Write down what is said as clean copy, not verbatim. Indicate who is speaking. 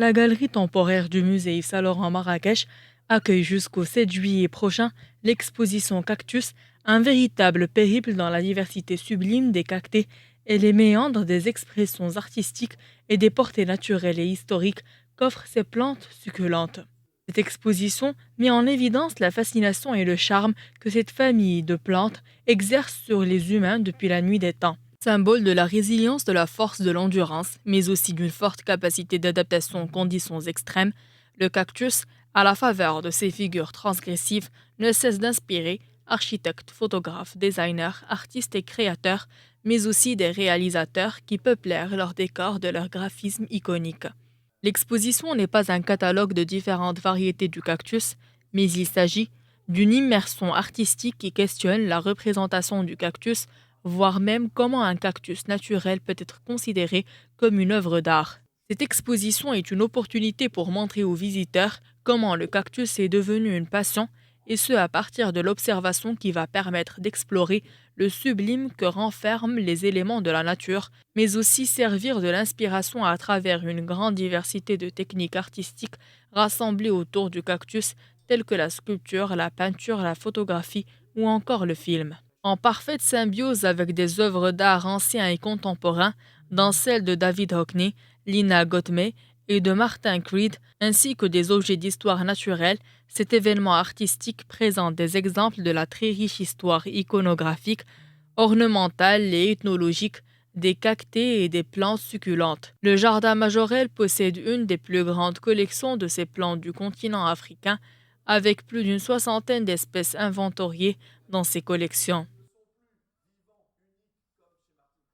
Speaker 1: La galerie temporaire du musée Yves Saint Laurent Marrakech accueille jusqu'au 7 juillet prochain l'exposition Cactus, un véritable périple dans la diversité sublime des cactés et les méandres des expressions artistiques et des portées naturelles et historiques qu'offrent ces plantes succulentes. Cette exposition met en évidence la fascination et le charme que cette famille de plantes exerce sur les humains depuis la nuit des temps. Symbole de la résilience, de la force, de l'endurance, mais aussi d'une forte capacité d'adaptation aux conditions extrêmes, le cactus, à la faveur de ses figures transgressives, ne cesse d'inspirer architectes, photographes, designers, artistes et créateurs, mais aussi des réalisateurs qui peuplèrent leurs décors de leur graphisme iconique. L'exposition n'est pas un catalogue de différentes variétés du cactus, mais il s'agit d'une immersion artistique qui questionne la représentation du cactus, voire même comment un cactus naturel peut être considéré comme une œuvre d'art. Cette exposition est une opportunité pour montrer aux visiteurs comment le cactus est devenu une passion, et ce à partir de l'observation qui va permettre d'explorer le sublime que renferment les éléments de la nature, mais aussi servir de l'inspiration à travers une grande diversité de techniques artistiques rassemblées autour du cactus, telles que la sculpture, la peinture, la photographie ou encore le film. En parfaite symbiose avec des œuvres d'art anciens et contemporains, dans celles de David Hockney, Lina Gottmey et de Martin Creed, ainsi que des objets d'histoire naturelle, cet événement artistique présente des exemples de la très riche histoire iconographique, ornementale et ethnologique des cactés et des plantes succulentes. Le jardin Majorelle possède une des plus grandes collections de ces plantes du continent africain, avec plus d'une soixantaine d'espèces inventoriées dans ses collections.